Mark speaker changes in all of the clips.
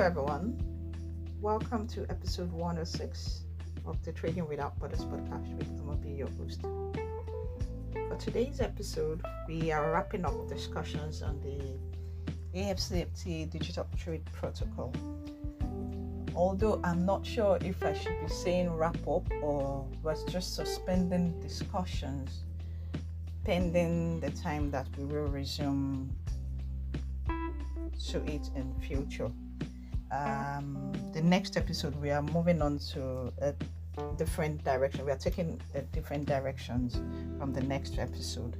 Speaker 1: everyone. Welcome to episode 106 of the Trading Without Borders podcast with Amobi, your host. For today's episode, we are wrapping up discussions on the AfCFTA Digital Trade Protocol. Although I'm not sure if I should be saying wrap up or was just suspending discussions pending the time that we will resume to it in future. The next episode we are moving on to a different direction. We are taking different directions from the next episode.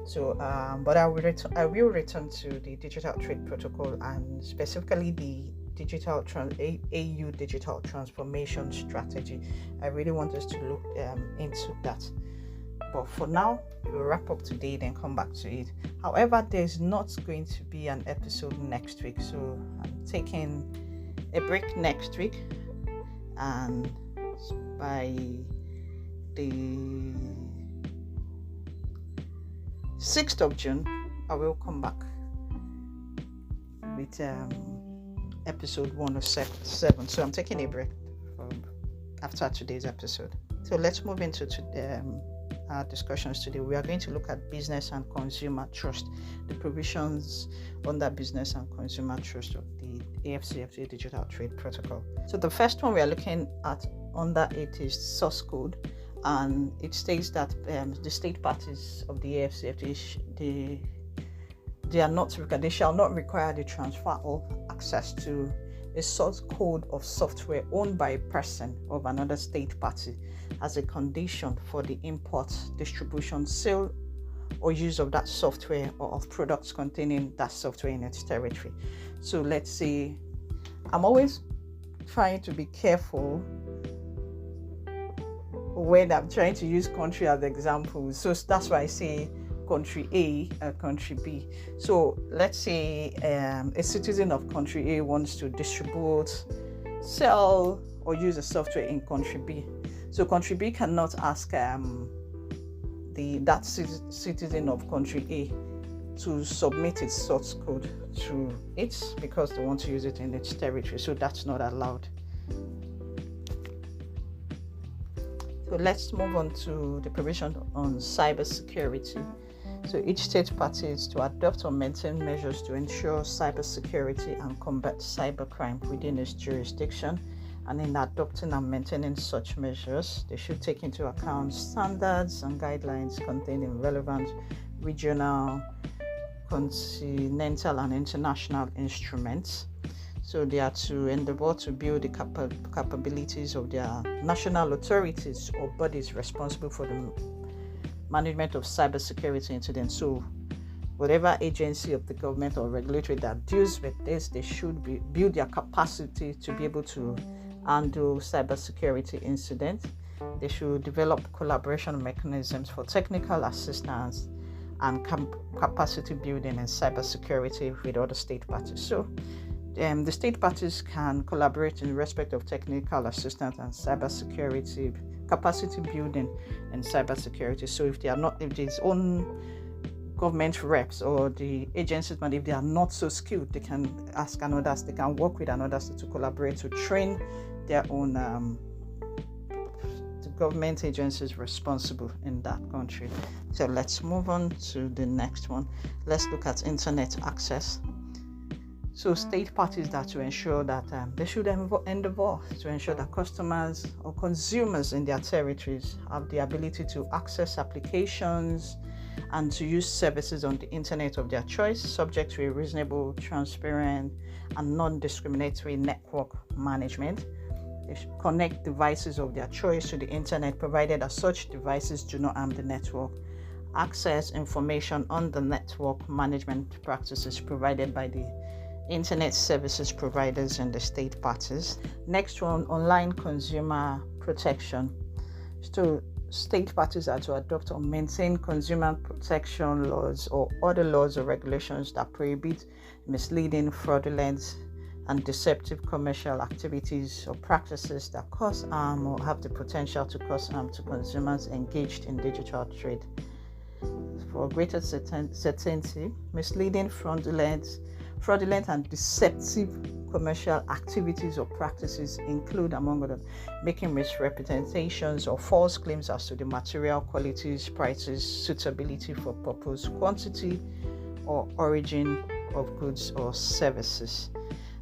Speaker 1: So, but I will return to the Digital Trade Protocol and specifically the AU Digital Transformation Strategy. I really want us to look into that. But for now, we'll wrap up today, then come back to it. However, there's not going to be an episode next week, so I'm taking a break next week, and by the 6th of June, I will come back with episode 107. So I'm taking a break after today's episode. So let's move into our discussions today. We are going to look at business and consumer trust, the provisions under business and consumer trust of the AfCFTA Digital Trade Protocol. So the first one we are looking at under it is source code, and it states that the state parties of the AfCFTA they shall not require the transfer of access to a source code of software owned by a person of another state party as a condition for the import, distribution, sale, or use of that software or of products containing that software in its territory. So let's say, I'm always trying to be careful when I'm trying to use country as example. So that's why I say country A and country B. So let's say a citizen of country A wants to distribute, sell, or use a software in country B. So country B cannot ask that citizen of country A to submit its source code to it because they want to use it in its territory. So that's not allowed. So let's move on to the provision on cybersecurity. So each state party is to adopt or maintain measures to ensure cybersecurity and combat cybercrime within its jurisdiction. And in adopting and maintaining such measures, they should take into account standards and guidelines contained in relevant regional, continental, and international instruments. So they are to endeavor to build the capabilities of their national authorities or bodies responsible for the management of cybersecurity incidents. So whatever agency of the government or regulatory that deals with this, they should build their capacity to be able to handle cybersecurity incidents. They should develop collaboration mechanisms for technical assistance and capacity building in cybersecurity with other state parties. So the state parties can collaborate in respect of technical assistance and cybersecurity capacity building and cybersecurity. So if there's own government reps or the agencies, but if they are not so skilled, they can ask others, they can work with others to collaborate to train their own the government agencies responsible in that country. So let's move on to the next one. Let's look at internet access. So state parties that to ensure that they should endeavor to ensure that customers or consumers in their territories have the ability to access applications and to use services on the internet of their choice, subject to a reasonable, transparent, and non-discriminatory network management. They should connect devices of their choice to the internet, provided that such devices do not harm the network. Access information on the network management practices provided by the internet services providers and the state parties. Next one, online consumer protection. So state parties are to adopt or maintain consumer protection laws or other laws or regulations that prohibit misleading, fraudulent, and deceptive commercial activities or practices that cause harm or have the potential to cause harm to consumers engaged in digital trade. For greater certainty, misleading, fraudulent and deceptive commercial activities or practices include, among others, making misrepresentations or false claims as to the material qualities, prices, suitability for purpose, quantity, or origin of goods or services.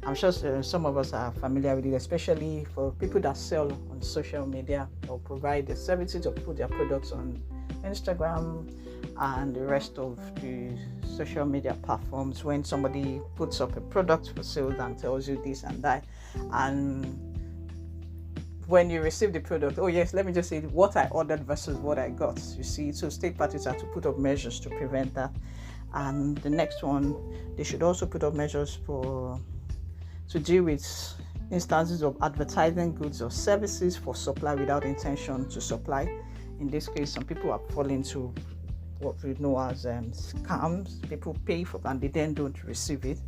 Speaker 1: I'm sure some of us are familiar with it, especially for people that sell on social media or provide the services or put their products on Instagram and the rest of the social media platforms. When somebody puts up a product for sale and tells you this and that, and when you receive the product, oh yes, let me just say what I ordered versus what I got. You see, so state parties have to put up measures to prevent that. And the next one, they should also put up measures to deal with instances of advertising goods or services for supply without intention to supply. In this case, some people are falling into what we know as scams. People pay for and they then don't receive it.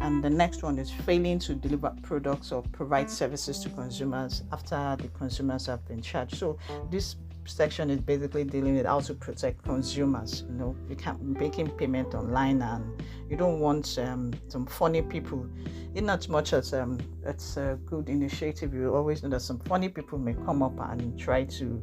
Speaker 1: And the next one is failing to deliver products or provide services to consumers after the consumers have been charged. So this section is basically dealing with how to protect consumers. You can't making payment online, and you don't want some funny people. In as much as it's a good initiative, you always know that some funny people may come up and try to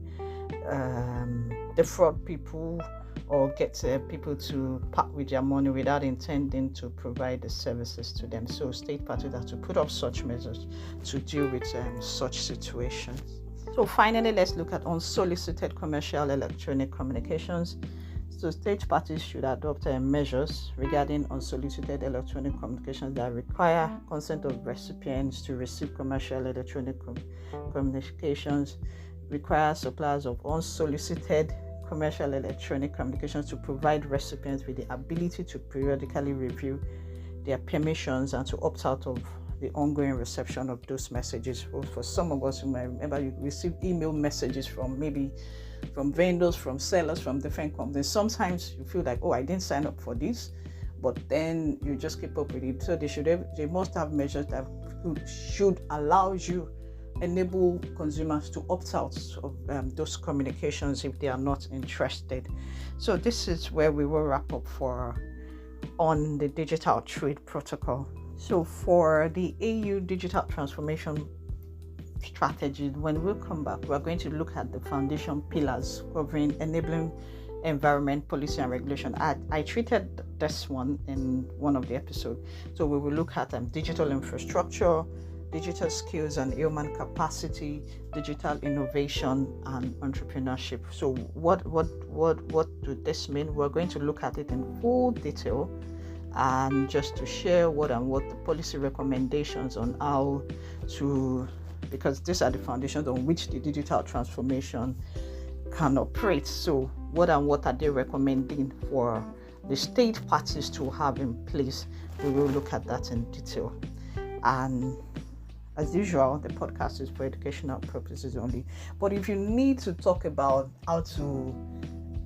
Speaker 1: defraud people or get people to part with their money without intending to provide the services to them. So state parties have to put up such measures to deal with such situations. So finally, let's look at unsolicited commercial electronic communications. So state parties should adopt measures regarding unsolicited electronic communications that require consent of recipients to receive commercial electronic communications, require suppliers of unsolicited commercial electronic communications to provide recipients with the ability to periodically review their permissions and to opt out of the ongoing reception of those messages. For some of us, you might remember you receive email messages from vendors, from sellers, from different companies. Sometimes you feel like, oh, I didn't sign up for this, but then you just keep up with it. So they must have measures that should enable consumers to opt out of those communications if they are not interested. So this is where we will wrap up on the Digital Trade Protocol. So for the AU Digital Transformation Strategy, when we come back, we're going to look at the foundation pillars covering enabling environment, policy, and regulation. I treated this one in one of the episodes. So we will look at digital infrastructure, digital skills and human capacity, digital innovation, and entrepreneurship. So what do this mean? We're going to look at it in full detail, and just to share what the policy recommendations on how to, because these are the foundations on which the digital transformation can operate. So what are they recommending for the state parties to have in place? We will look at that in detail. And as usual, the podcast is for educational purposes only. But if you need to talk about how to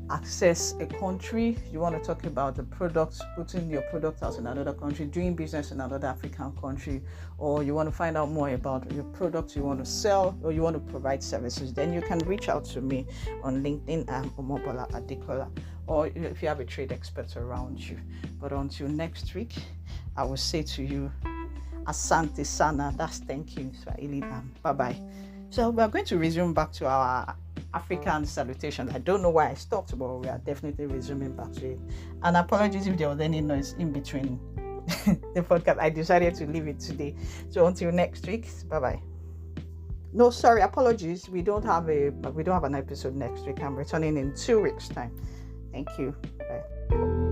Speaker 1: access a country, you want to talk about the products, putting your product out in another country, doing business in another African country, or you want to find out more about your products you want to sell, or you want to provide services, then you can reach out to me on LinkedIn. I'm Omobola Adekola, or if you have a trade expert around you. But until next week, I will say to you, Asante Sana, that's thank you, Swahili. Bye-bye. So we're going to resume back to our African salutations. I don't know why I stopped, but we are definitely resuming back to it. And apologies if there was any noise in between the podcast. I decided to leave it today. So until next week, bye-bye. No, sorry, apologies. We don't have an episode next week. I'm returning in 2 weeks' time. Thank you. Bye.